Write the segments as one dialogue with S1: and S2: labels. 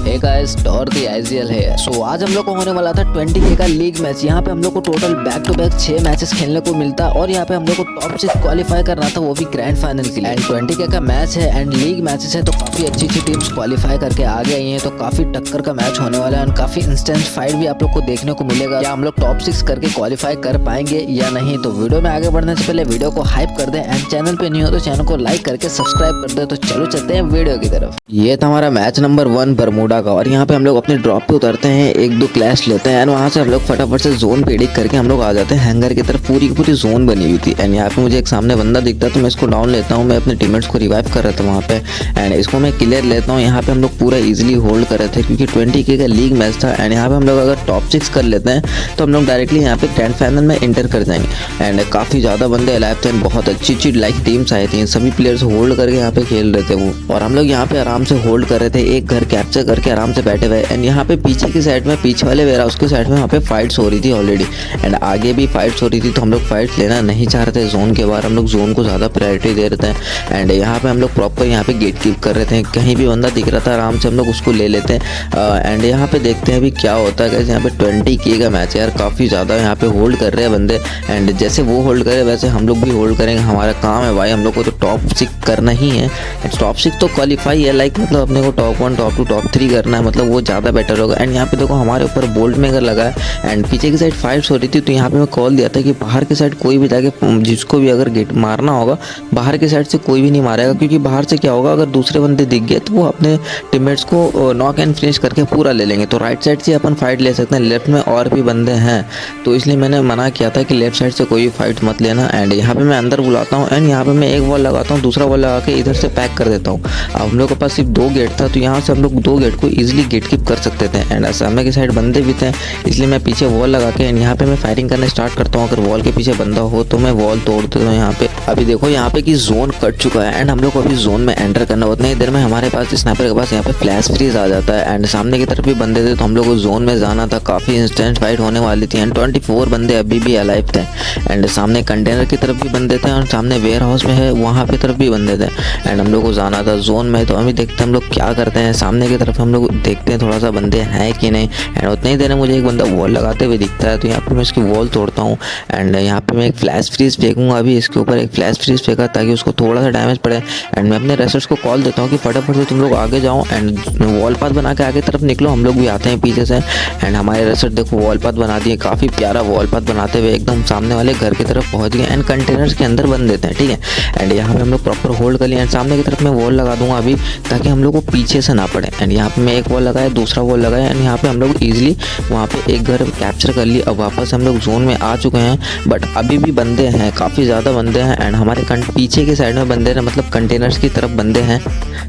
S1: हे guys, टॉर the IGL है। So आज हम लोग को होने वाला था 20K का लीग मैच। यहाँ पे हम लोग को total back to back 6 matches खेलने को मिलता और यहाँ पे हम लोग को टॉप 6 क्वालिफाई करना था, वो भी ग्रैंड फाइनल के लिए। एंड 20K का मैच है एंड लीग मैचेस है, तो काफी अच्छी टीम्स क्वालिफाई करके आ गई हैं, तो काफी टक्कर का मैच होने वाला है। काफी इंस्टेंट फाइट भी आप लोग को देखने को मिलेगा। या हम लोग टॉप 6 करके क्वालिफाई कर पाएंगे या नहीं। तो वीडियो में आगे बढ़ने से पहले वीडियो को हाइप कर दें एंड चैनल पे नहीं हो तो चैनल को लाइक करके सब्सक्राइब कर दे। तो चलो चलते हैं वीडियो की तरफ। ये था हमारा मैच नंबर 1 बरमूडा का, और यहाँ पे हम लोग अपने ड्रॉप पे उतरते हैं, 1-2 क्लैश लेते हैं एंड वहाँ से हम लोग फटाफट से जोन पे एडिक करके हम लोग आ जाते हैं हैंगर की तरफ। पूरी की पूरी जोन बनी हुई थी एंड यहाँ पे मुझे एक सामने बंदा दिखता है, तो मैं इसको डाउन लेता हूँ। मैं अपने टीममेट्स को रिवाइव कर रहा था वहाँ पे एंड इसको मैं क्लियर लेता हूँ। यहाँ पे हम लोग पूरा इजीली होल्ड कर रहे थे क्योंकि 20K का लीग मैच था एंड यहाँ पे हम लोग अगर टॉप 6 कर लेते हैं तो हम लोग डायरेक्टली यहाँ पे ग्रैंड फाइनल में एंटर कर जाएंगे। एंड काफ़ी ज़्यादा बंदे अलाइव थे, बहुत अच्छी लाइक टीम्स आई थी, सभी प्लेयर्स होल्ड करके यहाँ पे खेल रहे थे वो, और हम लोग यहाँ पे आराम से होल्ड कर रहे थे, एक घर कैप्चर करके आराम से बैठे हुए। एंड यहाँ पे पीछे की साइड में, पीछे वाले वेरा उसके साइड में वहाँ पे फाइट्स हो रही थी ऑलरेडी एंड आगे भी फाइट्स हो रही थी, तो हम लोग फाइट्स लेना नहीं चाह रहे थे। जोन के बाहर हम लोग जोन को ज़्यादा प्रायोरिटी दे रहे थे एंड यहाँ पे हम लोग प्रॉपर यहाँ पे गेट कीप कर रहे थे। कहीं भी बंदा दिख रहा था आराम से हम लोग उसको ले लेते हैं एंड यहाँ पे देखते हैं अभी क्या होता है। यहाँ पे 20K का मैच है यार, काफ़ी ज़्यादा यहाँ पे होल्ड कर रहे हैं बंदे एंड जैसे वो होल्ड करे वैसे हम लोग भी होल्ड करेंगे। हमारा काम है भाई, हम लोग को तो टॉप 6 करना ही है। टॉप 6 तो क्वालिफाई है, लाइक मतलब अपने को टॉप 1 टॉप 2 टॉप 3 करना है, मतलब वो ज़्यादा बेटर होगा। एंड यहाँ पे देखो हमारे ऊपर बोल्ट मेकर लगा है एंड पीछे की साइड फाइट्स हो रही थी, तो यहाँ पे मैं कॉल दिया था कि बाहर की साइड कोई भी जाके जिसको भी अगर गेट मारना होगा बाहर की साइड से कोई भी नहीं मारेगा, क्योंकि बाहर से क्या होगा अगर दूसरे बंदे दिख गए तो वो अपने टीममेट्स को नॉक एंड फिनिश करके पूरा ले लेंगे। तो राइट साइड से अपन फाइट ले सकते हैं, लेफ्ट में और भी बंदे हैं, तो इसलिए मैंने मना किया था कि लेफ्ट साइड से कोई फाइट मत लेना। एंड यहाँ पे मैं अंदर बुलाता हूँ एंड यहाँ पे मैं एक वॉल लगाता हूँ, दूसरा वॉल लगा के इधर से पैक कर देता हूँ। अब हम लोग के पास सिर्फ 2 गेट था, तो यहाँ से हम लोग 2 गेट को इजीली गेट कीप कर सकते थे एंड सामने की साइड बंदे भी थे, इसलिए मैं पीछे वॉल लगा के एंड यहाँ पे मैं फायरिंग करना स्टार्ट करता हूँ। अगर वॉल के पीछे बंदा हो तो मैं वॉल तोड़ देता हूँ यहाँ पे। अभी देखो यहाँ पे कि जोन कट चुका है एंड हम लोग को अभी जोन में एंटर करना, उतनी ही देर में हमारे पास स्नाइपर के पास यहाँ पे फ्लैश फ्रीज आ जाता है एंड सामने की तरफ भी बंदे थे, तो हम लोग को जोन में जाना था। काफ़ी इंस्टेंट फाइट होने वाली थी एंड 24 बंदे अभी भी अलाइव थे एंड सामने कंटेनर की तरफ भी बंदे थे और सामने वेयर हाउस में है वहाँ पे तरफ भी बंदे थे एंड हम लोग को जाना था जोन में। तो अभी देखते हैं हम लोग क्या करते हैं। सामने की तरफ हम लोग देखते हैं थोड़ा सा बंदे हैं कि नहीं एंड उतनी ही देर में मुझे एक बंदा वॉल लगाते हुए दिखता है, तो यहाँ पे मैं इसकी वॉल तोड़ता हूँ एंड यहाँ पे मैं एक फ्लैश फ्रीज फेंकूंगा। अभी इसके ऊपर एक फ्लैश फ्रीज फेंका ताकि उसको थोड़ा सा डैमेज पड़े एंड मैं अपने रेसर्स को कॉल देता हूँ कि फटाफट से तुम लोग आगे जाओ एंड वॉल पाथ बना के आगे तरफ निकलो। हम लोग भी आते हैं पीछे से एंड हमारे रेसर देखो वॉल पाथ बना दिए, काफ़ी प्यारा वॉल पाथ बनाते हुए एकदम सामने वाले घर की तरफ पहुँच गए एंड कंटेनर्स के अंदर बन देते हैं, ठीक है। एंड यहाँ पे हम लोग प्रॉपर होल्ड कर लिया एंड सामने की तरफ मैं वॉल लगा दूंगा अभी, ताकि हम लोग को पीछे से ना पड़े। एंड यहाँ पे मैं एक वॉल लगाया, दूसरा वॉल लगाया एंड यहाँ पे हम लोग ईजिली वहाँ पे एक घर कैप्चर कर लिए। अब वापस हम लोग जोन में आ चुके हैं, बट अभी भी बंदे हैं, काफ़ी ज़्यादा बंदे हैं एंड हमारे पीछे के साइड में बंदे हैं, मतलब कंटेनर्स की तरफ बंदे हैं।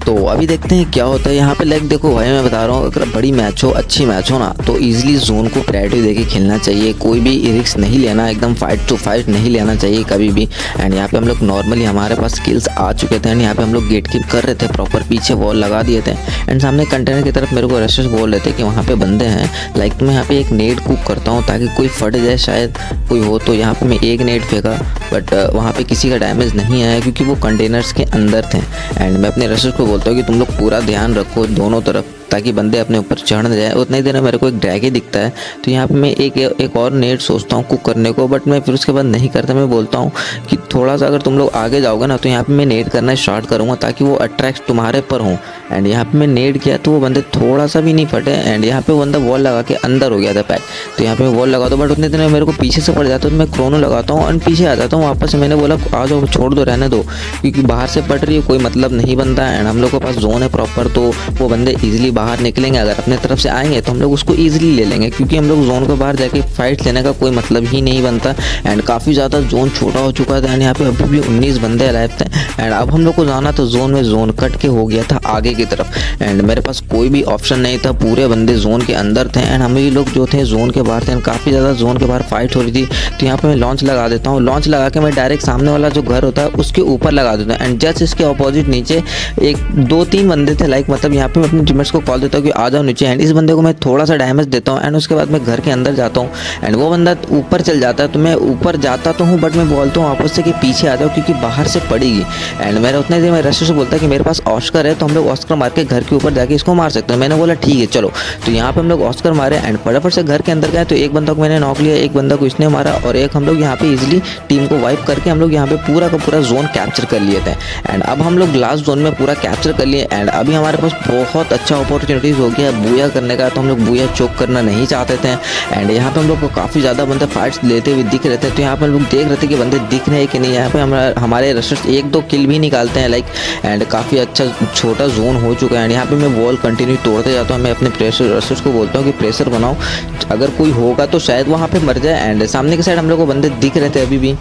S1: तो अभी देखते हैं क्या होता है यहाँ पे। लाइक देखो भाई, मैं बता रहा हूँ अगर बड़ी मैच हो, अच्छी मैच हो ना, तो ईजिली जोन को प्रायोरिटी देके खेलना चाहिए। कोई भी रिस्क नहीं लेना, एकदम फाइट टू फाइट नहीं लेना चाहिए कभी भी। एंड यहाँ पे हम लोग नॉर्मली हमारे पास स्किल्स आ चुके थे एंड यहाँ पे हम लोग गेट कीप कर रहे थे, प्रॉपर पीछे वॉल लगा दिए थे एंड सामने कंटेनर की तरफ मेरे को रशेस बोल रहे थे कि वहाँ पे बंदे हैं। लाइक तो मैं यहाँ पे एक नेट कुक करता हूँ ताकि कोई फट जाए, शायद कोई हो। तो यहाँ पे मैं एक नेट फेंका, बट वहाँ पे किसी का डैमेज नहीं आया क्योंकि वो कंटेनर्स के अंदर थे। एंड मैं अपने रशेस को बोलता हूँ कि तुम लोग पूरा ध्यान रखो दोनों तरफ, ताकि बंदे अपने ऊपर चढ़ न जाए। उतनी देर में मेरे को एक ड्रैगे दिखता है, तो यहाँ पे मैं एक और नेट सोचता हूँ कुक करने को, बट मैं फिर उसके बाद नहीं करता। मैं बोलता हूँ कि थोड़ा सा अगर तुम लोग आगे जाओगे ना, तो यहाँ पे मैं नेट करना स्टार्ट करूँगा ताकि वो अट्रैक्ट तुम्हारे पर हों। एंड यहाँ पे मैं नेट किया तो वो बंदे थोड़ा सा भी नहीं फटे एंड यहाँ पे वो बंदा वॉल लगा के अंदर हो गया था पैक। तो यहाँ पे मैं वॉल लगाता हूँ, बट उतने देर में मेरे को पीछे से पड़ जाता है, तो मैं क्रोनो लगाता हूँ और पीछे आ जाता हूँ वापस से। मैंने बोला आ जाओ, छोड़ दो, रहने दो, क्योंकि बाहर से पड़ रही है, कोई मतलब नहीं बनता एंड हम लोग के पास जोन है प्रॉपर, तो वो बंदे ईजिली बाहर निकलेंगे। अगर अपने तरफ से आएंगे तो हम लोग उसको ईजिली ले लेंगे, क्योंकि हम लोग जोन के बाहर जाके फाइट लेने का कोई मतलब ही नहीं बनता। एंड काफ़ी ज़्यादा जोन छोटा हो चुका था एंड यहाँ पे अभी भी 19 बंदे अलाइव थे एंड अब हम लोग को जाना तो जोन में जोन कट के हो गया था आगे की तरफ एंड मेरे पास कोई भी ऑप्शन नहीं था, पूरे बंदे जोन के अंदर थे एंड हम लोग जो थे जोन के बाहर थे एंड काफ़ी ज़्यादा जोन के बाहर फाइट हो रही थी। तो यहाँ पे मैं लॉन्च लगा देता हूँ, लॉन्च लगा के मैं डायरेक्ट सामने वाला जो घर होता है उसके ऊपर लगा देता हूँ एंड जस्ट इसके अपोजिट नीचे 1-2-3 बंदे थे। लाइक मतलब यहाँ पे मैं अपने टीममेट्स को कॉल देता हूँ कि आ जाओ नीचे एंड इस बंदे को मैं थोड़ा सा डैमेज देता हूँ एंड उसके बाद मैं घर के अंदर जाता हूँ एंड वो बंदा ऊपर चल जाता है। तो मैं ऊपर जाता तो हूँ, बट मैं बोलता हूँ वापस से कि पीछे आ जाओ क्योंकि बाहर से पड़ेगी। एंड मेरा उतने देर में रशेस से बोलता है कि मेरे पास ऑस्कर है, तो हम लोग ऑस्कर मार के घर के ऊपर जाके इसको मार सकते हैं। मैंने बोला ठीक है चलो। तो यहाँ पे हम लोग ऑस्कर मारे एंड फटाफट से घर के अंदर गए। तो एक बंदा को मैंने नॉक लिया, एक बंदा को इसने मारा और एक हम लोग यहाँ पे इजीली टीम को वाइप करके हम लोग यहाँ पे पूरा का पूरा जोन कैप्चर कर लिए थे। एंड अब हम लोग लास्ट जोन में पूरा कैप्चर कर लिए एंड अभी हमारे पास बहुत अच्छा अपॉर्चुनिटीज़ हो गया बूया करने का। तो हम लोग बूया चोक करना नहीं चाहते थे एंड यहाँ पे हम लोग को काफ़ी ज़्यादा बंदे फाइट्स लेते हुए दिख रहे थे। तो यहाँ पे हम लोग देख रहे थे कि बंदे दिख रहे हैं कि नहीं। यहाँ पे हमारे रशर्स 1-2 किल भी निकालते हैं लाइक एंड काफ़ी अच्छा छोटा जोन हो चुका है। एंड यहाँ पे मैं वॉल कंटिन्यू तोड़ते जाता हूँ। मैं अपने रशर्स को बोलता हूँ कि प्रेशर बनाओ, अगर कोई होगा तो शायद वहाँ पे मर जाए। एंड सामने के साइड हम लोग को बंदे दिख रहे थे अभी भी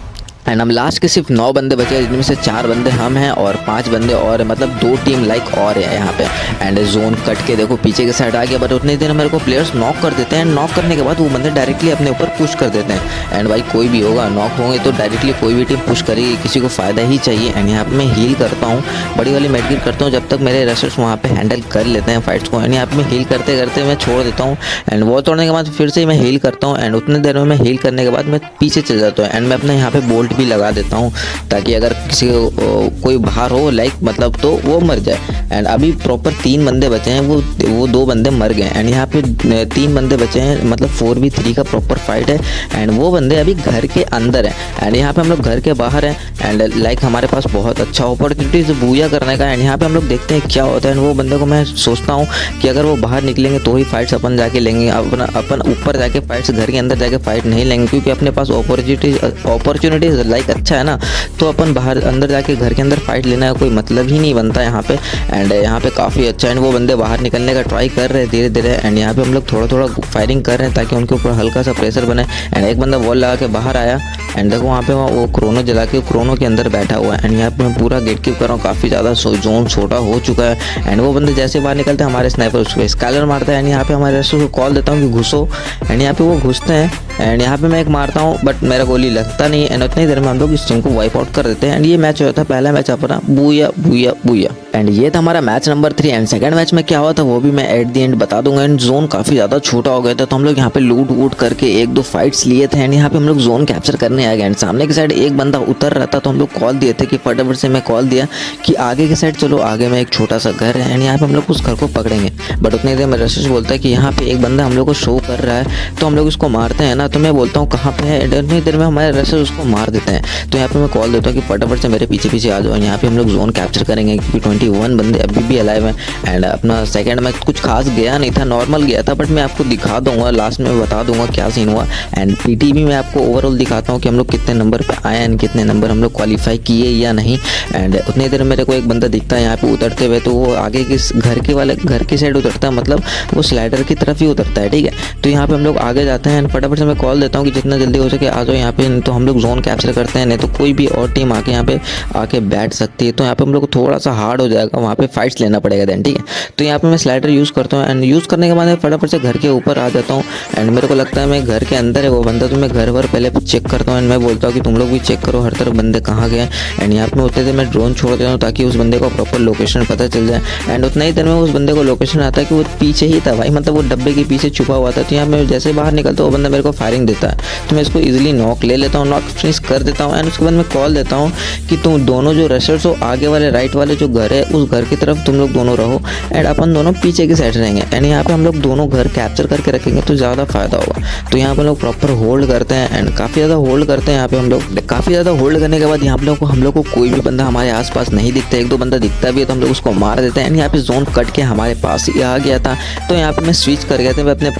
S1: एंड हम लास्ट के सिर्फ 9 बंदे बचे हैं, जिनमें से 4 बंदे हम हैं और 5 बंदे और मतलब 2 टीम लाइक और है यहाँ पे। एंड जोन कट के देखो पीछे के साइड आ गया, बट उतनी देर मेरे को प्लेयर्स नॉक कर देते हैं। नॉक करने के बाद वो बंदे डायरेक्टली अपने ऊपर पुश कर देते हैं। एंड भाई कोई भी होगा नॉक होंगे तो डायरेक्टली कोई भी टीम पुश करेगी, किसी को फ़ायदा ही चाहिए। एंड यहाँ पे मैं हील करता हूँ, बड़ी वाली मेडकिट करता हूँ जब तक मेरे रशर्स वहाँ पे हैंडल कर लेते हैं फाइट्स को। एंड यहाँ पे मैं हील करते करते मैं छोड़ देता हूँ एंड वो तोड़ने के बाद फिर से मैं हील करता हूँ। एंड उतने देर में मैं हील करने के बाद मैं पीछे चल जाता हूँ एंड मैं अपने यहाँ पे बोल्ट भी लगा देता हूँ ताकि अगर किसी को कोई बाहर हो लाइक मतलब तो वो मर जाए। एंड अभी प्रॉपर 3 बंदे बचे हैं, वो 2 बंदे मर गए। एंड यहाँ पे 3 बंदे बचे हैं, मतलब 4v3 का प्रॉपर फाइट है। एंड वो बंदे अभी घर के अंदर हैं एंड यहाँ पे हम लोग घर के बाहर हैं। एंड लाइक हमारे पास बहुत अच्छा अपॉर्चुनिटीज बूया करने का। एंड यहाँ पे हम लोग देखते हैं क्या होता है। वो बंदे को मैं सोचता हूँ कि अगर वो बाहर निकलेंगे तो ही फाइट्स अपन जाके लेंगे, अपन ऊपर जाके फाइट्स घर के अंदर जाके फाइट नहीं लेंगे, क्योंकि अपने पास अपॉर्चुनिटीज लाइक अच्छा है ना। तो अपन बाहर अंदर जाके घर के अंदर फाइट लेना का कोई मतलब ही नहीं बनता यहाँ पे। एंड यहाँ पे काफ़ी अच्छा है। वो बंदे बाहर निकलने का ट्राई कर रहे हैं धीरे धीरे। एंड यहाँ पे हम लोग थोड़ा थोड़ा फायरिंग कर रहे हैं ताकि उनके ऊपर हल्का सा प्रेशर बने। एंड एक बंदा वॉल लगा के बाहर आया एंड देखो वहाँ पे वो क्रोनो जला के क्रोनो के अंदर बैठा हुआ है। एंड यहाँ पे मैं पूरा गेट कीप कर रहा हूँ, काफ़ी ज़्यादा जोन छोटा हो चुका है। एंड वो बंदे जैसे बाहर निकलते हैं हमारे स्नाइपर उसको स्कैलर मारता है। एंड यहाँ पे हमारे रशर्स को कॉल देता हूँ कि घुसो। एंड यहाँ पे वो घुसते हैं एंड यहाँ पे मैं एक मारता हूँ बट मेरा गोली लगता नहीं। एंड उतनी देर में हम लोग इस टीम को वाइप आउट कर देते हैं। एंड ये मैच हुआ था पहला मैच अपना बूया बूया बूया। एंड ये था हमारा match number 3। And second match में क्या हुआ था वो भी मैं एट द एंड बता दूंगा। एंड जोन काफ़ी ज़्यादा छोटा हो गया था तो हम लोग यहाँ पे लूट वूट करके 1-2 फाइट्स लिए थे। एंड यहाँ पे हम लोग जोन कैप्चर करने आ गए। एंड सामने की साइड एक बंदा उतर रहा था तो हम लोग कॉल दिए थे कि फटाफट से मैं कॉल दिया कि आगे की साइड चलो, आगे में एक छोटा सा घर है एंड यहाँ पे हम लोग उस घर को पकड़ेंगे। बट उतनी देर में रशर्स बोलता है कि यहाँ पे एक बंदा हम लोग को शो कर रहा है तो हम लोग उसको मारते हैं ना। तो मैं बोलता हूँ कहाँ पे है। उतनी देर में हमारे रशर्स उसको मार देते हैं। तो यहाँ पे मैं कॉल देता हूँ कि फटाफट से मेरे पीछे पीछे आ जाओ। यहाँ पे हम लोग जोन कैप्चर करेंगे क्योंकि 21 बंदे अभी भी अलाइव हैं। एंड अपना सेकंड मैच कुछ खास गया नहीं था, नॉर्मल गया था, बट मैं आपको दिखा दूंगा लास्ट में, बता दूंगा क्या सीन हुआ। एंड पीटी भी मैं आपको ओवरऑल दिखाता हूँ कि हम लोग कितने नंबर पे आए एंड कितने नंबर हम लोग क्वालिफाई किए या नहीं। एंड उतनी देर मेरे को एक बंदा दिखता है यहाँ पे उतरते हुए, तो वो आगे किस घर की साइड उतरता है, मतलब वो स्लाइडर की तरफ ही उतरता है, ठीक है। तो यहाँ पे हम लोग आगे जाते हैं एंड फटाफट से मैं कॉल देता हूँ कि जितना जल्दी हो सके आ जाओ यहाँ पे, तो हम लोग जोन कैप्चर करते हैं, नहीं तो कोई भी और टीम आके यहाँ पे आके बैठ सकती है। तो यहाँ पे हम लोग को थोड़ा सा हार्ड हो जाएगा, वहाँ पे फाइट्स लेना पड़ेगा देन, ठीक है। तो यहाँ पे मैं स्लाइडर यूज़ करता हूँ एंड यूज़ करने के बाद मैं फटाफट से घर के ऊपर आ जाता हूँ। एंड मेरे को लगता है मैं घर के अंदर है वो बंदा, तो मैं घर भर पहले चेक करता हूँ एंड मैं बोलता हूँ कि तुम लोग भी चेक करो हर तरफ बंदे कहाँ गए। एंड यहाँ पे उतने देर मैं ड्रोन छोड़ देता हूँ ताकि उस बंदे को प्रॉपर लोकेशन पता चल जाए। एंड उतना ही देर में उस बंदे को लोकेशन आता है कि वो पीछे ही था भाई, मतलब वो डब्बे के पीछे छुपा हुआ था। तो यहाँ मैं जैसे बाहर निकलता हूँ वो बंदा मेरे को फायरिंग देता है, तो मैं इसको ईजिली नॉक ले लेता हूँ, नॉक फिनिश कर देता हूँ। एंड उसके बाद मैं कॉल देता हूँ कि तुम दोनों जो रशर्स हो आगे वाले राइट वाले जो घर है उस घर की तरफ तुम लोग दोनों रहो एंड अपन दोनों पीछे की साइड रहेंगे। एंड यहाँ पे हम लोग दोनों घर कैप्चर करके रखेंगे तो ज़्यादा फायदा होगा। तो यहाँ पे लोग प्रॉपर होल्ड करते हैं एंड काफ़ी ज़्यादा होल्ड करते हैं। यहाँ पे हम लोग काफ़ी ज़्यादा होल्ड करने के बाद यहाँ पे हम लोग को कोई भी बंदा हमारे आसपास नहीं दिखता, 1-2 बंदा दिखता भी है तो हम लोग उसको मार देते हैं। एंड यहाँ पे जोन कट के हमारे पास ही आ गया था, तो यहाँ पे मैं स्विच कर गया था। मैं अपने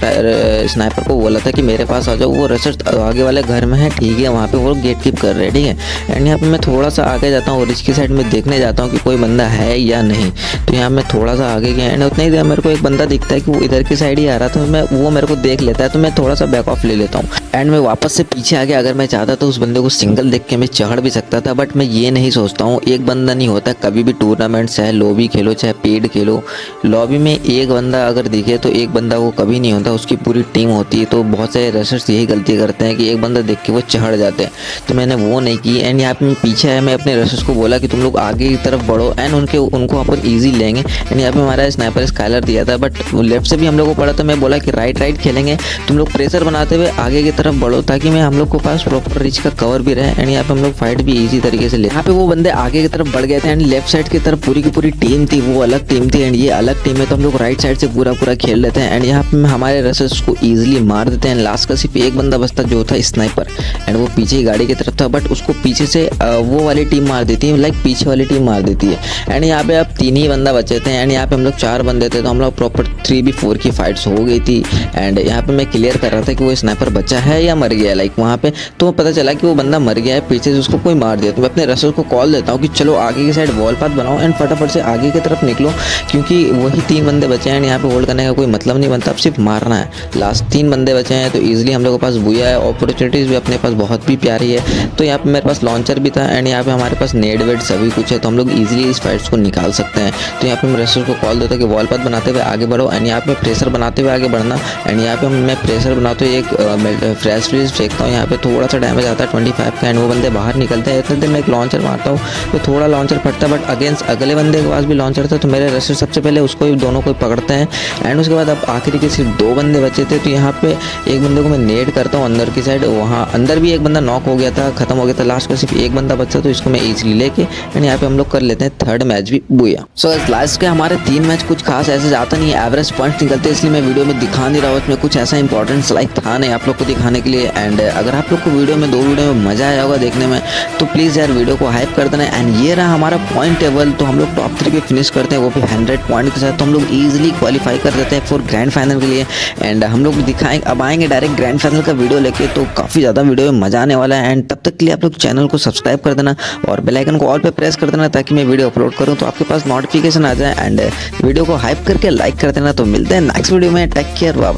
S1: स्नाइपर को बोला था कि मेरे पास आ जाओ, वो रशर्स आगे वाले घर में है, ठीक है, वहाँ पे वो गेट कीप कर रहे हैं, ठीक है। एंड यहाँ पे मैं थोड़ा सा आगे जाता हूँ और इसकी साइड में देखने जाता हूँ कि कोई बंदा है या नहीं। तो यहाँ मैं थोड़ा सा आगे गया एंड उतना ही देर मेरे को एक बंदा दिखता है कि वो इधर की साइड ही आ रहा था, तो वो मेरे को देख लेता है, तो मैं थोड़ा सा बैक ऑफ ले लेता हूँ एंड मैं वापस से पीछे आ गया। अगर मैं चाहता तो उस बंदे को सिंगल देख के मैं चढ़ भी सकता था, बट मैं ये नहीं सोचता हूँ एक बंदा नहीं होता कभी भी। टूर्नामेंट चाहे लॉबी खेलो चाहे पेड खेलो, लॉबी में एक बंदा अगर दिखे तो एक बंदा वो कभी नहीं होता, उसकी पूरी टीम होती है। तो बहुत सारे रशर्स यही गलती करते हैं कि एक बंदा देख के वो चढ़ जाते हैं, तो मैंने वो नहीं की। एंड यहाँ पे मैं पीछे आया, मैं अपने रशर्स को बोला कि तुम लोग आगे की तरफ बढ़ो एंड उनको अपन ईजी लेंगे। एंड यहाँ पे हमारा स्नाइपर स्काइलर दिया था, बट लेफ्ट से भी हम लोग को पड़ा, तो मैं बोला कि राइट खेलेंगे, तुम लोग प्रेशर बनाते हुए आगे की तरफ तरफ बढ़ो ताकि मैं हम लोग को पास प्रॉपर रीच का कवर भी रहे एंड यहाँ पे हम लोग फाइट भी इजी तरीके से ले। यहाँ पे वो बंदे आगे की तरफ बढ़ गए थे एंड लेफ्ट साइड की तरफ पूरी की पूरी टीम थी, वो अलग टीम थी एंड ये अलग टीम है। तो हम लोग राइट साइड से पूरा खेल लेते हैं एंड यहाँ पे हमारे रसल्स को ईजिली मार देते हैं। लास्ट का सिर्फ एक बंदा बचता जो था स्नाइपर एंड वो पीछे ही गाड़ी की तरफ था, बट उसको पीछे से वो वाली टीम मार देती है, लाइक पीछे वाली टीम मार देती है। एंड यहाँ पे अब 3 ही बंदा बचे थे एंड यहाँ पे हम लोग 4 बंदे थे, तो हम लोग प्रॉपर 3v4 की फाइट्स हो गई थी। एंड यहाँ पे मैं क्लियर कर रहा था कि वो स्नाइपर बचा है या मर गया है, लाइक वहाँ पे तो पता चला कि वो बंदा मर गया है, पीछे से उसको कोई मार दिया। तो मैं अपने रसल्स को कॉल देता हूँ कि चलो आगे की साइड वॉल पाथ बनाओ एंड फटाफट से आगे की तरफ निकलो, क्योंकि वही 3 बंदे बचे हैं एंड यहाँ पे होल्ड करने का कोई मतलब नहीं बनता, अब सिर्फ मारना है। लास्ट 3 बंदे बचे हैं तो ईजिली हम लोग के पास बुया है, अपॉर्चुनिटीज़ भी अपने पास बहुत भी प्यारी है। तो यहाँ पे मेरे पास लॉन्चर भी था एंड यहाँ पे हमारे पास नेड वेड सभी कुछ है, तो हम लोग ईजिली इस फाइट्स को निकाल सकते हैं। तो यहाँ पे मैं रसल्स को कॉल देता कि वॉल पाथ बनाते हुए आगे बढ़ो एंड यहाँ पे प्रेशर बनाते हुए आगे बढ़ना। एंड यहाँ पे मैं प्रेशर बनाते हुए एक फ्रेश फ्रीज फेंकता हूँ, यहाँ पे थोड़ा सा डैमेज आता है 25 का एंड वो बंदे बाहर निकलते हैं। इतने देर मैं एक लॉन्चर मारता हूँ तो थोड़ा लॉन्चर फटता है, बट अगेंस्ट अगले बंदे के पास भी लॉन्चर था, तो मेरे रसल्स सबसे पहले उसको ही दोनों को पकड़ते हैं। एंड उसके बाद अब आखिरी के सिर्फ 2 बंदे बचे थे, तो यहाँ पे एक बंदे को मैं नेड करता हूँ अंदर की साइड, वहाँ अंदर भी एक बंदा नॉक हो गया था, खत्म हो गया था। लास्ट का सिर्फ एक बंदा बचा तो इसको मैं ईजिली लेके एंड यहाँ पे हम लोग कर लेते हैं 3rd मैच भी बुया। सो लास्ट के हमारे 3 मैच कुछ खास ऐसे जाता नहीं है, एवरेज पॉइंट्स निकलते हैं, इसलिए मैं वीडियो में दिखा नहीं रहा हूँ, उसमें कुछ ऐसा इंपॉर्टेंस लाइक था नहीं आप लोग को दिखाने के लिए। एंड अगर आप लोग को वीडियो में 2 वीडियो में मजा आया होगा देखने में तो प्लीज़ यार वीडियो को हाइप कर देना। एंड ये रहा हमारा पॉइंट टेबल, तो हम लोग टॉप 3 पे फिनिश करते हैं, वो भी 100 पॉइंट के साथ, तो हम लोग ईजिली क्वालिफाई कर देते हैं फॉर ग्रैंड फाइनल के लिए। एंड हम लोग दिखाएंगे अब आएंगे डायरेक्ट ग्रैंड फाइनल का वीडियो लेके, तो काफ़ी ज़्यादा वीडियो में मजा आने वाला है। एंड तब तक के लिए आप लोग चैनल को सब्सक्राइब कर देना और बेल आइकन को ऑल पे प्रेस कर देना ताकि मैं वीडियो अपलोड करूँ तो आपके पास नोटिफिकेशन आ जाए। एंड वीडियो को हाइप करके लाइक कर देना। तो मिलते हैं नेक्स्ट वीडियो में, टेक केयर, बाय बाय।